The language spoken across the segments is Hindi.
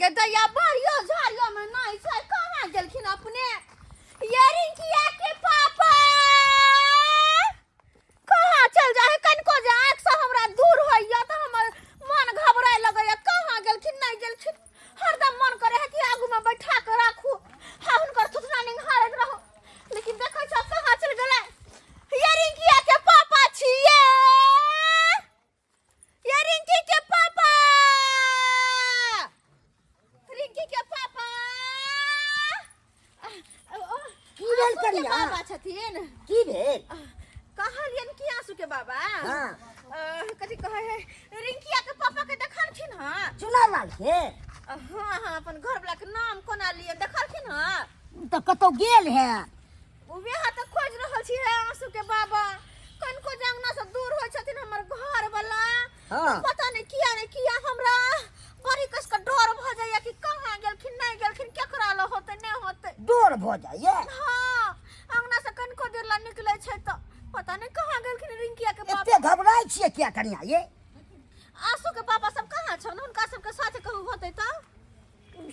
गे दैया बारियो झारियो में नहीं छै कहां गेलखिन अपने ये रिंकिया के पापा कहां चल जाए कनको जे आंख से हमरा दूर होइया त हमर मन घबराए लगैया कहां गेलखिन नहीं गेलखिन हरदम मन करे है कि आगू में बैठा के राखू हा हुनकर थुथना निहारत रहो लेकिन देखै छ कहां चल गेलै ये रिंकिया के पापा छिए ये रिंकी के पापा रिंकी के पापा की भेल कनिया बाबा छथिन की भेल कहलियन कि आंसू के बाबा हां कथि कहे है रिंकिया के पापा के देखलखिन हां चुना लाल के हां हां अपन घर वाला के नाम कोना लिए देखलखिन हां तो कतो गेल है उहे हाथ खोज रहल छी है आंसू के बाबा कनको जंगना से दूर होय छथिन हमर घर वाला हां पता नहीं किया हमरा बड़ी कस का डर भ जाया कि कहां गेलखिन नहीं गेलखिन केकरा ल होते नहीं होते डर भ जाए हां अंगना से कनको देर ला निकले छै त पता नहीं कहां गेलखिन रिंकिया के पापा एते घबराई छिए क्या कनिया ये आंसू के पापा सब कहां छन उनका सब के साथे कहू होते त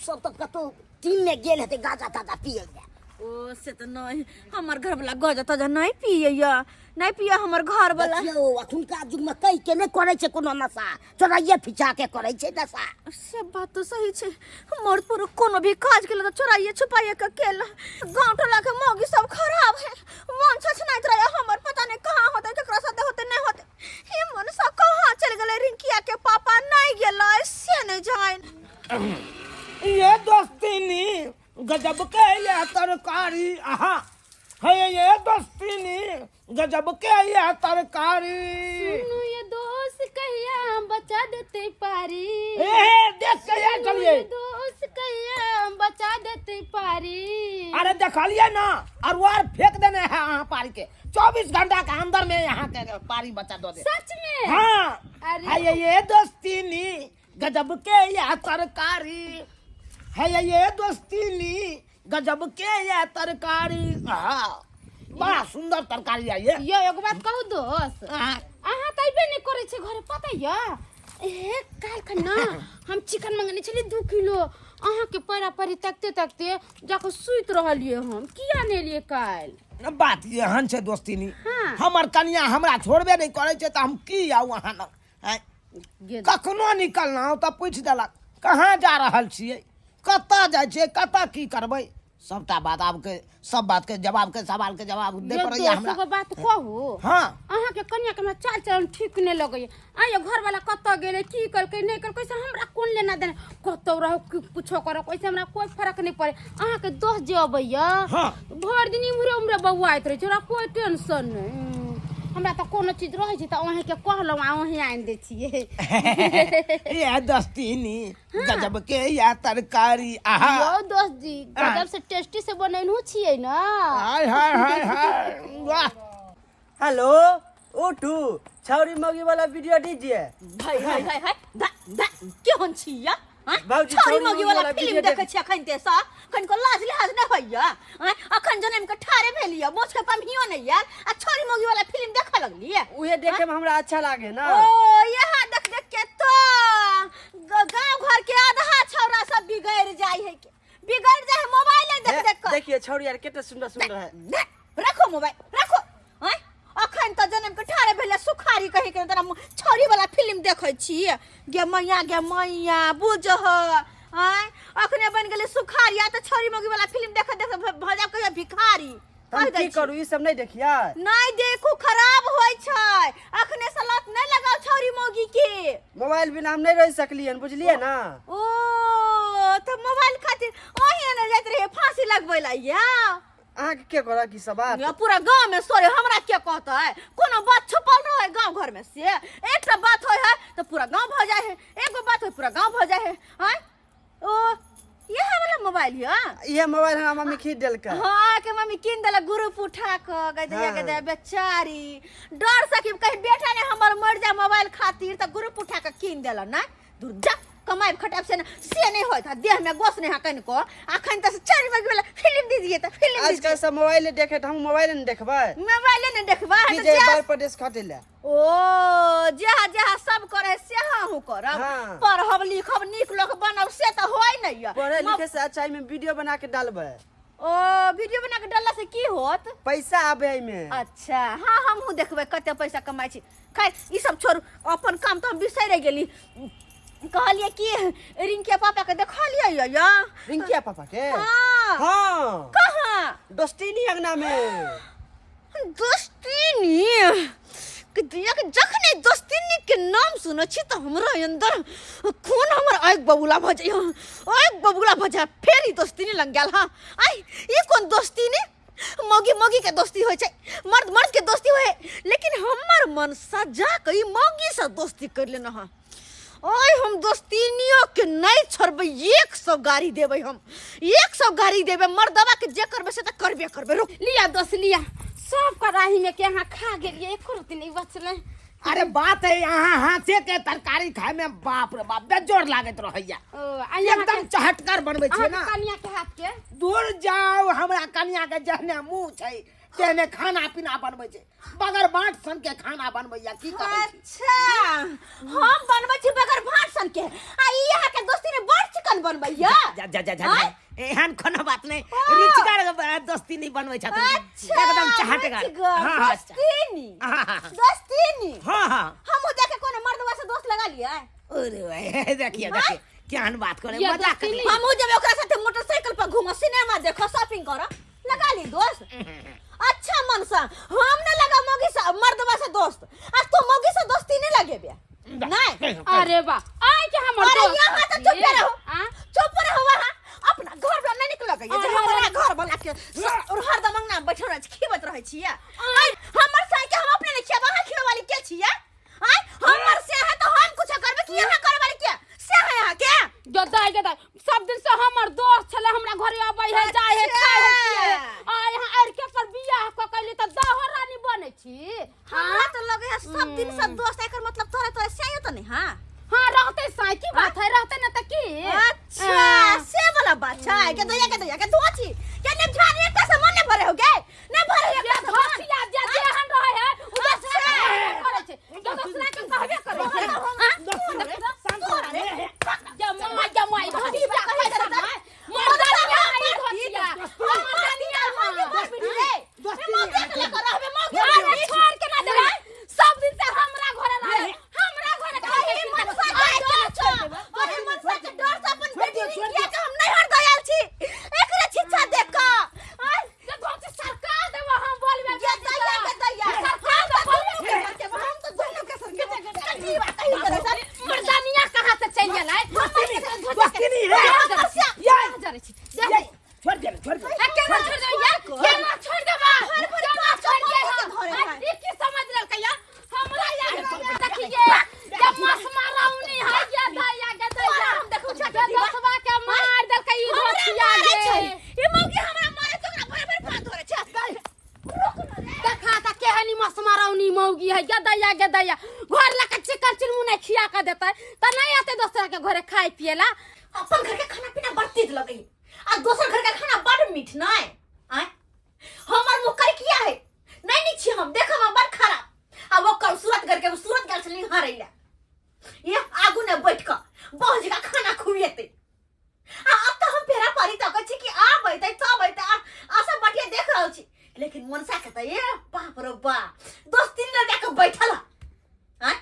सब तो कतो टीम में गेल हेते गाजा ताजा पिए ले ओ से त नहीं हमर घर वाला गजा तजा नहीं पियैया नहीं पिया हमर घर वाला देखियो अखुनका युग में कई के नहीं करे छै कोनो नशा चोराइए फिचा के करे छै नशा से बात तो सही छै हमर पर कोनो भी काज केला त चोराइए छुपाइए के केला गांव टोला के मौगी सब खराब है मन छछनाइत रहे हमर पता नहीं कहां होते केकरा साथे होते नहीं होते हे मन सब कहां चल गेले रिंकिया के पापा नहीं गेलै से नहीं जाइन ये दोस्तीनी गजब के ये तरकारी आहा है ये दोस्तीनी गजब के ये तरकारी सुनो ये दोस्त कहिया हम बचा देते पारी देख के ये चलिए दोस्त कहिया हम बचा देते पारी अरे देखलिए ना और वार फेंक देने हैं यहाँ पारी के 24 घंटा के अंदर में यहाँ के पारी बचा दो दे सच में हाँ अरे है ये दोस्तीनी गजब के ये तरकारी है ये दोस्तीनी गजब के ये तरकारी हाँ बड़ा सुंदर तरकारी है ये एगो बात कहू दोस्त हाँ। अहाँ त अइबे नहीं करे छे घरे पता य ए काल खना हम चिकन मंगने छली 2 किलो अहाँ के परा परी तकते तकते जाके सुइत रहलिए हम किया ने लिए काल बात ये हन छे दोस्तीनी हाँ। हमर कनिया हमरा छोड़बे नहीं करे छे त हम की आऊ वहां न कखनो निकलना हो त पूछ देलक कहां जा रहल छियै कत्ता जाय छे कत्ता की करबै सबटा बात आपके सब बात के जवाब के सवाल के जवाब दे पड़ैया हमरा एगो बात कहू हां अहाँ के कन्या के हमरा चाल चलन ठीक नहीं लगैया आइयो घर वाला कत्ता गेले की करके नहीं करके से हमरा कोन लेना देना कत्तो रहो कुछो करो कैसे हमरा कोई फर्क नहीं पड़े अहाँ के दोस्त जे अबैया हां भर दिन इमरे उमरे बौआइत रहे छै कोई टेंशन नहीं हमरा त कोनो चीज रहे छै त अहाँ के कहलौ अहीं आइन दे छिए ये दोस्तीनी गजब के ये तरकारी आहा यो दोस्त जी गजब से टेस्टी से बनैनहु छिए ना हाय हाय हाय हाय वाह हेलो ओटू छौरी मौगी वाला वीडियो दीजिए भाई हाय हाय हाय दा केहन छिया बाबूजी, छोरी छोरी मौगी मौगी वाला वाला फिल्म वीडियो देखे छी अखन ते सा कन को लाज लिहाज न होइया अखन जन्म के ठारे भेलिया मोछ के पमियो नहीं यार आ छोरी मौगी वाला फिल्म देख लगलिए उहे देखे में हमरा अच्छा लागे ना ओ यहाँ देख देख के तो गांव घर के आधा छौरा सब बिगड़ जाय है बिगड़ जाय मोबाइल देख देख कर देखिए छौरी यार कितना सुंदर सुंदर है रखो मोबाइल रखो अखन त जन्म के ठारे भेले सुखारी कहि के तोरा छोरी वाला फिल्म देखै छी गे मैया बुझह अखने बन गेले सुखारी आ त छोरी मौगी वाला फिल्म देख देख भजा कहिया भिखारी हम की करू ई सब नहीं देखिया नहीं देखू खराब होय छै अखने से लत नहीं लगाओ छोरी मौगी के मोबाइल बिना हम नहीं रह सकलियन बुझलिए ना ओ त मोबाइल खातिर ओही न जात रहे फांसी लगबै ला या अहाँ के करा की सब बात या पूरा गांव में सोरे हमरा के कहता है कोनो बात छुपल रहे गांव घर में से एकटा बात होय है तो पूरा गांव भ जाय है एगो बात होय पूरा गांव भ जाय है हैं ओ ये वाला मोबाइल ये मोबाइल हमरा मम्मी खरीद देलक हां के मम्मी किन देला ग्रुप उठा के गदिया हाँ। गदे बेचारी डर से कि कहीं बेटा ने हमर मर जा मोबाइल खातिर त ग्रुप उठा के किन देला ना दूर जा कमाई खटाब से नहीं होता था देह में गोस नहीं हकन को अखन त 4 बजे वाला फिल्म दीजिए त फिल्म आजकल सब मोबाइल देखे त हम मोबाइल नहीं देखबै मोबाइल नहीं देखबा की जे बार प्रदेश खटेला ओ जहा जहा सब करे से हमहू करब हाँ। पढ़ब लिखब नीक लोग बनब से तो होय नहीं है पढ़े लिखे से अच्छा में वीडियो बना के डालबे। ओ वीडियो बना के डालला से की होत पैसा आबे में। अच्छा हाँ हमहू देखबै कते पैसा कमाइ छी खैर ई सब छोड़ अपन काम तो हम बिसरे गेली कहलिए कि रिंकिया पापा के देखा लिया या रिंकिया पापा के हाँ हाँ कहाँ दोस्तीनी अंगना में। दोस्तीनी कि दिया के जखने दोस्तीनी के नाम सुनै छी त हमरा अंदर खून हमर आग बबुला भ जाय आग बबुला भ जाय फेर ई दोस्तीनी लग गेल हां आई ई कोन दोस्तीनी मौगी मौगी के दोस्ती होय छै मर्द मर्द के दोस्ती होय लेकिन हमर मन सजा के ई मौगी से दोस्ती कर लेना हां ओए हम दोस्तीनियों के नहीं छोड़बै 100 गाड़ी देबै हम 100 गाड़ी देबै मर्दवा के जे करबै से त करबे करबै रुक लिया दोस्त लिया सब कढ़ाई में के यहाँ खा गेलिए एको रोटी नहीं बचले। अरे बात है यहाँ हाथे के तरकारी खाए में बाप रे बाप बेजोर लागत रहैया एकदम चहटकर बनबै छै ना कन्या के हाथ के दूर जाओ हमरा कन्या के जहने मुंह छै तेने खाना पीना बनबै छै बगर बाट सन के खाना बनबैया की कहै छी। अच्छा हम बनबै छी बगर भात सन के आ ई यहाँ के दोस्ती ने बड़ चिकन बनबैया जा जा जा जा एहन कोनो बात नहीं रुचिकर दोस्ती नहीं बनबै छथिन अच्छा एकदम चहटगर हां हां दोस्तीनी हां दोस्तीनी हां हां हम देखे कोनो मर्दवा से दोस्त लगा लिया अरे भाई देखिए देखिए केहन बात करे ये मजाक कर हम जब ओकरा साथे मोटरसाइकिल पर घूमो सिनेमा देखो शॉपिंग करो लगा ली दोस्त अच्छा मन सा हम न लगा मौगी से मर्दवा से दोस्त आज तो मौगी से दोस्ती नहीं लगे बे नहीं अरे वाह आय के हमर अरे दोस्त यहाँ तो चुप रहो हाँ? चुप रहो वहाँ अपना घर पर नहीं निकल गई जे हमारा घर बना के और हरदम अंगना में बैठल रह खीबत रहे छिए आय हमर साई के हम अपने नहीं खिया वहाँ खिया वाली के छिए आय हमर से है तो हम कुछ करबे कि यहाँ करे वाली के से है यहाँ के गदाई सब दिन से हमर दोस्त छले हमरा घरे आबै है जाय है खाय है पिए है आ यहाँ आर के पर बियाह क कइले त दहर रानी बने छी। हमरा तो लगे है सब दिन सब दोस्त एकर मतलब तोरे तोरे से तो नहीं हां हां रहते साई की बात है रहते न त की अच्छा से वाला बात है के दया के दोची के ने झारी एक से मन ने भरे हो गए ने भरे एक से धसिया जे जेहन रहे है उधर से करे छे जो दूसरा के कहबे करे छे जमाई धसिया कहे छे मर्दानिया आई धसिया मर्दानिया छोड़ के ना दे सब दिन से हमरा घरे रहे हमरा घरे कहे मन से अरे मन से के डर से अपन बेटी किया के हम नहीं हर दयाल छी एकरे छिछा देख का जे धोती सरकार देवा हम बोलबे के दया सरकार तो बोलबे के हम तो दोनों के सरकार की बात कही करे सर मर्दानिया कहां से चल गेलै दोस्ती नहीं है जा छोड़ दे केना छोड़ दे यार केना छोड़ देबा केना छोड़ दे ये की समझ ले कहिया हमरा यार देखिए जब मास माराउनी है ये दया के दया हम देखो छोटा दसवा के मार दल के ई धोतिया गे ई मौकी हमरा मारे तो भर भर पात धरे छ देखा त केहनी मास माराउनी मौगी है ये दया घर ला के चिकन चिरमुने खिया के देते त नहीं आते दूसरा के घरे खाए पिएला अपन घर के खाना पीना बड़ तीत लगई आ दोसर घर का खाना बड़ मीठ नहीं आय हमर मुकर किया है नहीं छी हम देख हम बड़ खराब आ वो कर सूरत घर के सूरत घर से हां रहिला ये आगू ने बैठ के बहुत जगह खाना खुएते आ अब तो हम पेरा पारी तक छी कि आ बैठे तो बैठे आसा बढ़िया देख रहल छी लेकिन मन सा कहता ये बाप रे बाप दोस्ती न जाके बैठल आय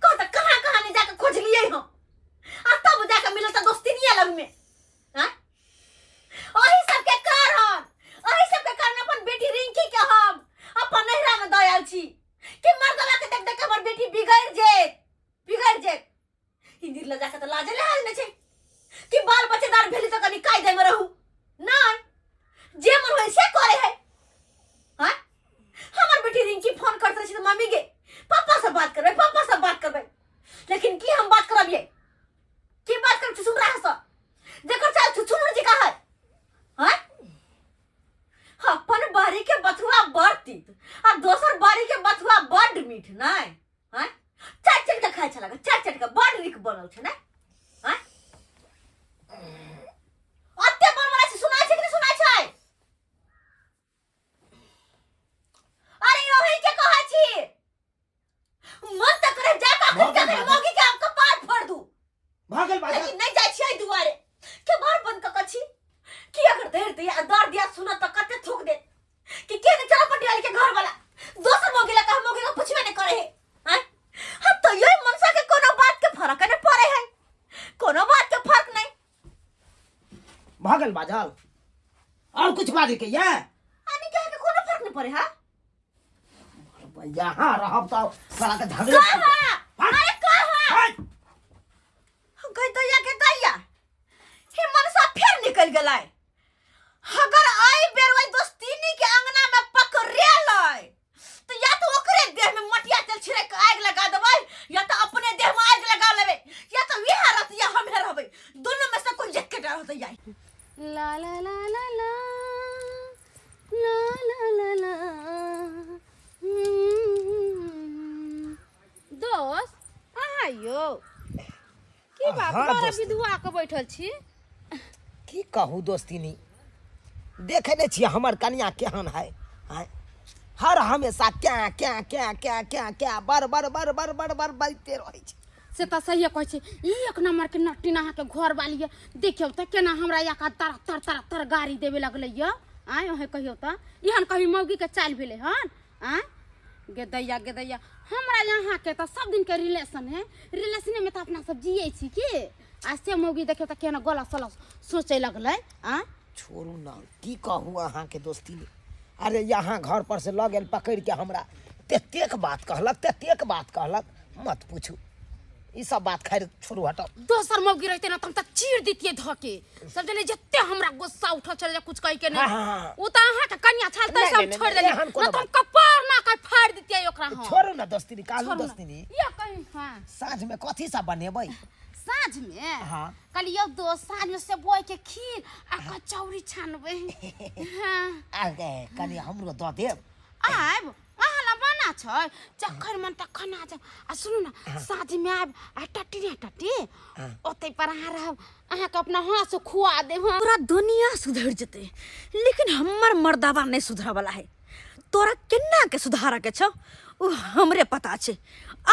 कहता कहां नहीं जाके खोज लिए हम आ तब जाके मिलता दोस्ती नहीं अलग में हां ओही सब के कारण अपन बेटी रिंकी के हम अपन नहरा में दयाल छी कि मर्दवा के देख देख के हमर बेटी बिगड़ जे हिंदी लगा के त लाजे लाज न छै कि बाल बच्चेदार भेली त कनी कायदे में रहू नहीं जे मन होय से करे है हां हमर बेटी रिंकी फोन करत रही त मम्मी गे पापा से बात करबे लेकिन की हम बात करब ये की बात करब सुन रहा है जेकर चाल तू सुन जी का है हां अपन बारी के बथुआ बड़ तीत आ दोसर बारी के बथुआ बड़ मीठ नहीं हां चट के खाय छला चट के बड़ नीक बनल छै नहीं हां अत्ते बनवला से सुनाय छै कि सुनाय छै अरे ओही के कहै छी मन त करे जाका खुद के मौगी के आपका भगल बाजल और कुछ बाजे के ये आनी के के कोनो फर्क नहीं पड़े हा यहाँ रहब तो साला के झगड़े अरे कहा गई दैया के दैया हे मनसा फिर निकल गलाय अगर आई बेरवाई दोस्तीनी के अंगना में पकड़े लय तो या तो ओकरे देह में मटिया तेल छिड़क के आग लगा देबै या तो अपने देह में आग लगा लेबै या तो यह रहत या हम रहबै दोनों में से कोई एक के डर होतै जाई ला ला ला ला ला ला ला ला ला दोस्त आयो की बात हाँ, बड़ा दोस्त। विधवा के बैठल छी की कहू दोस्तीनी देखे नहीं छियै हमर कन्या केहन है हैं? हर हमेशा क्या क्या क्या क्या क्या क्या बर बर बर बर बर बर बजते रहे छै से तो सही कहै छै एक नंबर के नट्टी नहा के घर वाली है देखियो त केना हमरा या का तर तर तर तर गाड़ी देवे लगलै य आय ओहे कहियो त इहन कहि मौगी के चाल भेले हन आय गे दैया हमरा यहाँ के तो सब दिन के रिलेशन है रिलेशने में तो अपना सब जिये छी की आज से मौगी देखियो त केना गला सला सोचे लगलै आय छोड़ू ना की कहू अहाँ के दोस्तीनी अरे यहाँ घर पर से लऽ गेल पकड़ के हमरा तेतेक बात कहलक मत पूछू ई सब बात खैर छोड़ू हटाओ दोसर मौगी रहते ना त हम त चीर दितिए धके सब जने जत्ते हमरा गुस्सा उठा चले कुछ कहि के नहीं हाँ। उ त अहाँ के कन्या छालते नहीं, सब नहीं, छोड़ नहीं, देली एहन ना कोनो त हम बात। कपार ना का फाड़ दितिए ओकरा हम छोड़ू ना दोस्तीनी कालू छोड़ू ना। दोस्तीनी या कहीं हां साँझ में कथी सब बनेबै साँझ में हाँ। कल यो दो साँझ में से बोय के खीर आ कचौड़ी छानबे हां आगे कनी हमरो दऽ देब आब अहाँला बना छै जखन मन तखन आ जाब आ सुनू ना साँझ में आब आ टट्टी ओते पर अहाँ रहब अहाँ के अपना हाथ से खुआ देब हम। पूरा दुनिया सुधर जते लेकिन हमर मर्दावा नहीं सुधरा वाला है तोरा केना के सुधारा के छौ उ हमरे पता छे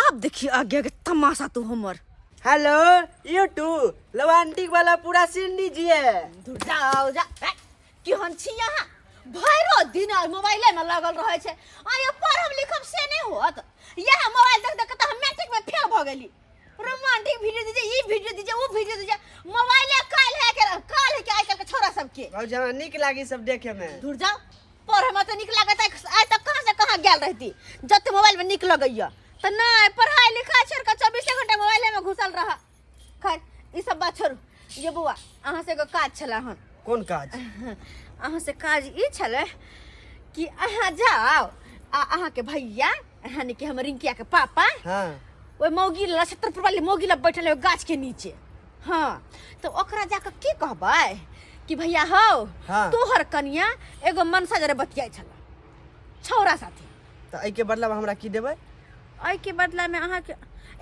आप देखिए आगे के तमाशा तू हमर हेलो यूट्यूब लवांटिक वाला पूरा सीन दीजिए। जाओ जा केहन छी यहाँ भैरो दिन मोबाइल में लगल रहे छे आय पढ़ब लिखब से नहीं होत यह मोबाइल देख देख के हम मैट्रिक में फेल भ गेली रोमांटिक वीडियो दीजिए ई वीडियो दीजिए वो वीडियो दीजिए मोबाइल काल है के आजकल के छोरा सब के और जहाँ निक लागी सब देखे में दूर जाओ पढ़े में तो निक लागत आज तक कहां से कहां गेल रहती जते मोबाइल में निक लगैया तो नहीं पढ़ाई लिखाई छोड़ के 24 घंटा मोबाइल में घुसल रहा खैर ई सब बात छोड़ू ये बुआ अहाँ से एगो काज छला हन कौन काज अहाँ से काज ई छले कि अहाँ जाओ आ अहाँ के भैया यानी कि हम रिंकिया के पापा हाँ ओए मौगी लछत्रपुर वाली मौगी ल बैठल है गाछ के नीचे हाँ तो ओकरा जाके की कहबै कि भैया हो हाँ। तोहर कनिया एगो मनसा जरे बतियाई छला छौरा साथी तो एहि के बदला में हमरा की देबै आई के बदला में अहाँ के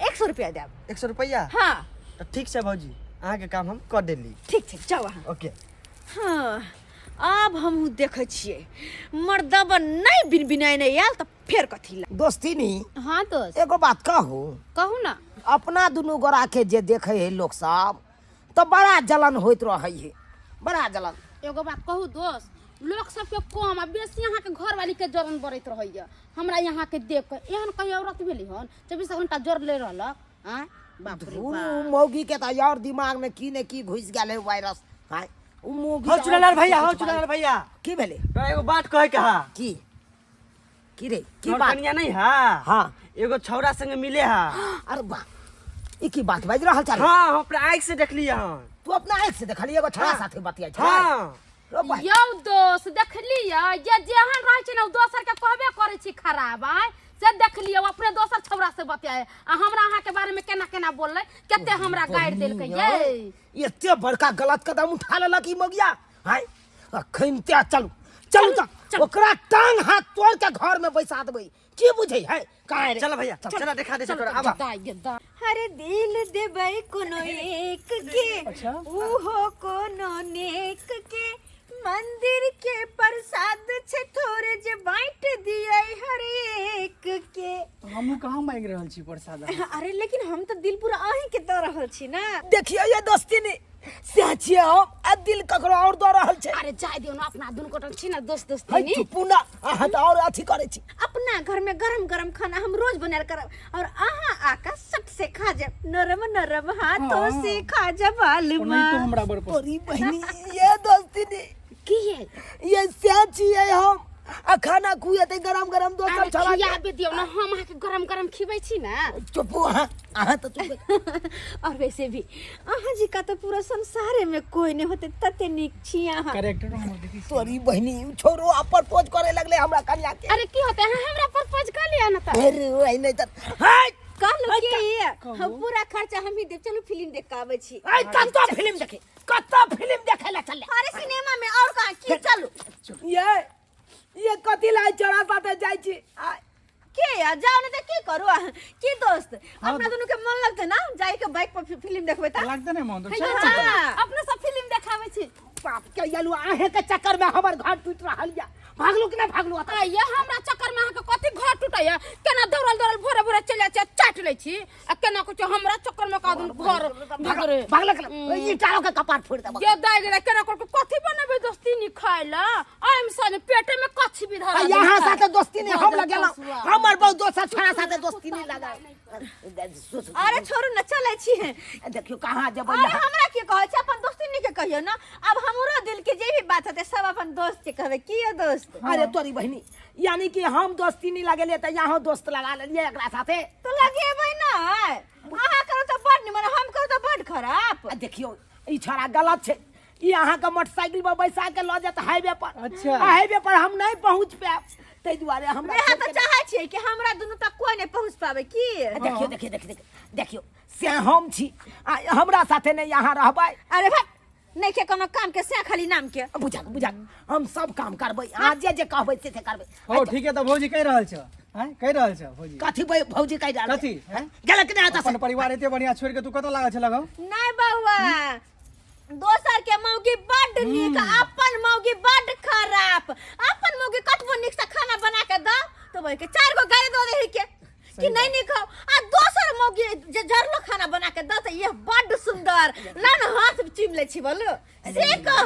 100 रुपया देब 100 रुपया हाँ तो ठीक से भौजी अहाँ के काम हम कर देली। ठीक जाओ अहाँ ओके हाँ अब हम देखे छिए मर्दबा नहीं बिन बिनाई नहीं आयल तो फिर कथी ला दोस्तीनी हां दोस्त एगो बात कहू कहू ना अपना दुनू गोरा के जे देखे है लोग सब तो बड़ा जलन होइत रहे है बड़ा जलन एगो बात कहू दोस्त लोग सब के कम आ बेसी यहाँ के घर वाली के जरन बरैत रहैया हमरा यहाँ के देख के एहन कहीं औरत भेली हन 24 घंटा जोर ले रहलक हां बाप रे धुरू बाप मौगी के तो यार दिमाग में की ने की घुस गेल है वायरस हां उ मौगी हो तो चुनालाल और भैया कुछ हो कुछ चुनालाल भैया की भेले तो एगो बात कहे के हा की रे की तोहर बात कनिया नहीं हा हाँ एगो छौरा संगे मिले हा अरे वाह ई की बात बाज रहल चल हाँ हम अपना आँख से देखलिए हन तू अपना आँख से देखली एगो छोरा साथे बतिया छ हाँ रो भाई यौ दोस्त देखलियै जे जेहन रहै छै ना उ दोसर के कहबे करै छी खराब आय से देखलियै अपने दोसर छौरा से बतियाए आ हमरा अहाँ के बारे में केना केना बोललै केते हमरा गाइड देलकै ये एते बड़का गलत कदम उठा लेलक ई मगिया हाय अखन ते चलू त ओकरा टांग हाथ तोड़ के घर में बैसा देबै की बुझै है काहे रे चल भैया चला दिखा दे तोरा आबा अरे दिल देबै कोनो एक के ओहो कोनो नेक के मंदिर के प्रसाद छे थोड़े जे बांट दिए हर एक के हमहू कहाँ मांग रहल छी प्रसाद अरे लेकिन हम तो दिल पूरा आही के दे रहल छी ना देखिए ये दोस्ती ने से छिए हम आ दिल ककरो और दऽ रहल छै। अरे जाय दियो ना अपना दुनू गोटा छी ना दोस्त दोस्त है नी चुप्पू ना अहाँ तऽ और अथी करै छी। अपना घर में गरम गरम खाना हम रोज बनाल करब और अहाँ आका सट से खा जाब, नरम नरम हाथों से खा जाब बालमा। नहीं तो हमरा बड़ पसंद। तोरी बहनी ये दोस्ती ने की है ये से छिए हम आ खाना खुएते गरम गरम दोसर अरे छला खियाबे दियो ना हम अहाँ के गरम गरम खिबै छी ना। चुप्पू अहाँ तो चुप। और वैसे भी अहाँ जी का तो पूरा संसारे में कोई नहीं होते तते निक छी अहाँ। कैरेक्टर हमर देखी तोरी बहनी छोरो अपर पोज करे लगले हमरा कन्या के। अरे की होते हैं हमरा प्रपोज कर लिया ना त। अरे वही नहीं त हाय कहलो कि हम पूरा खर्चा हम ही दे, चलो फिल्म देख के आवे छी। आई कत्ता फिल्म देखे कत्ता फिल्म देखे ला चले। अरे सिनेमा में और कहां की चलो ये कथी लाई चढ़ा साथे जाई छी के या जाओ ने त की करू की दोस्त अपना दोनों के मन लगते ना जाई के बाइक पर फिल्म देखबे त लगते नहीं मन तो अपना सब फिल्म देखावे छी। बाप के यालू आहे के चक्कर में हमर घर टूट रहल या भागलू कि ना भागलू अरे ये हमरा चक्कर में अहाँ के कथि घर टूटैया केना दौड़ल दौड़ल भोरे भोरे चले जा चाट लै छी आ केना कुछ हमरा चक्कर में का दिन घर भगरे भागलक ई टारो के कपार फोड़ दे। ये दाइ रे केना कर कथि बनेबे दोस्ती नि खाइला आइम सन पेटे में कछि भी धरा यहाँ साथे दोस्ती नहीं हम लगेला हमर बहुत दोस्त छोरा साथे दोस्ती नहीं लगा। अरे छोरू न चले छी। देखियो कहां जब अरे हमरा के कहै छै अपन दोस्ती नि के कहियो ना। अब हमरो दिल के जे भी बात होते सब अपन दोस्त के कहबे की है दोस्त। अरे तोरी बहनी यानी कि हम दोस्ती नहीं लगेले त यहाँ दोस्त लगा लेलिए एकरा साथे तो लगेबै ना अहाँ करो तो बड़ निमन हम करो तो बड़ खराब। देखियो ई छोरा गलत छै। ई अहाँ के मोटरसाइकिल पर बैसा के ल जात हाईवे पर। अच्छा। हाईवे पर हम नहीं पहुंच पाब तै दुआरे हमरा मैं तो चाहे छी कि हमरा दुनू तक कोई नहीं पहुंच पावे की। देखियो देखियो देखियो देखियो से हम छी हमरा साथे नहीं यहाँ रहबै। अरे भाई नहीं के कोनो काम के से खाली नाम के बुझा हम सब काम करबै अहाँ जे कहबै से करबै। ओ ठीक है तो भौजी कह रहल छ हैं कह रहल छ भौजी कथी भौजी कह डाल कथी हैं गेल कि नहीं अपन परिवार एते बढ़िया छोड़ के तू कत लागल छ लगाओ नहीं बउआ दोसर के मौगी बड़ नीक अपन मौगी बड़ खराब। अपन मौगी कतबो नीक से खाना बना के दो तो भाई के 4 गो गाड़ी दो दे के कि नहीं नी खाओ आ दोसर मौगी जे जरलो खाना बना के दो तो ये बड़ सुंदर लान हाथ चिम ले छी बोलो से कह।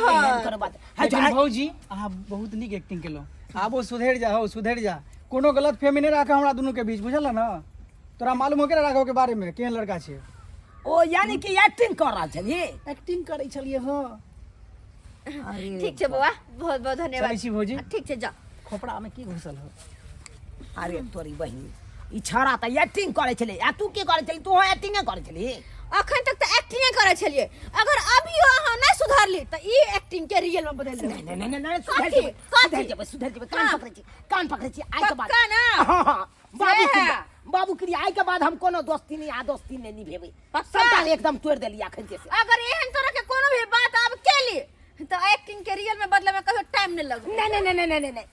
लेकिन भौजी अहाँ बहुत नीक एक्टिंग केलो आबो सुधर जा हो सुधर जा कोनो गलत फहमी नहीं राखा हमरा दोनों के बीच बुझल ना। तोरा मालूम हो के राखो के बारे में केहन लड़का छे। ओ यानी कि एक्टिंग कर रहल छली एक्टिंग करै छलिए हां। ठीक छै बउआ बहुत बहुत धन्यवाद। चलै छी भौजी ठीक छै जा खोपड़ा में की घुसल हो। अरे तोरी बहिनी ई छोरा त एक्टिंग करे छले आ तू की करे छली तू एक्टिंग करे छली। अखन तक तो एक्टिंग करे छलिए अगर अभी अहाँ नहीं सुधारली तो ई एक्टिंग के रियल में बदल देबै। नहीं कथी? सुधर जेबै कान पकड़े छी आई के बाद पक्का ना? हां बाबू क्रिया आई के बाद हम कोनो दोस्ती नहीं आ दोस्ती नहीं निभेबै सबटा एकदम तोड़ देली अखन से। अगर एहन तरह के कोनो भी बात अब केली तो एक्टिंग के रियल में बदले में कभी टाइम नहीं लगै। नहीं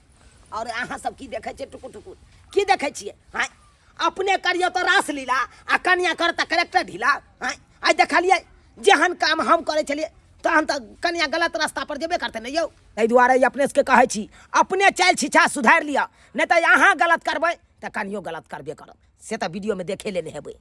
और अहाँ सब की देखे छियै टुकुर टुकुर की देखे छियै हां अपने करियो तो रास लीला आ कन्या करता करेक्टर ढीला हां आई देखलिए जेहन काम हम करे छलिए तहन त कन्या गलत रास्ता पर जेबे करते नहीं यौ। एहि दुआरे अपने से कहै छी अपने चाल छिछा सुधार लिया नहीं तो अहाँ गलत करबै त कनियो गलत करबे करब से त वीडियो में देखे लेने हेबै।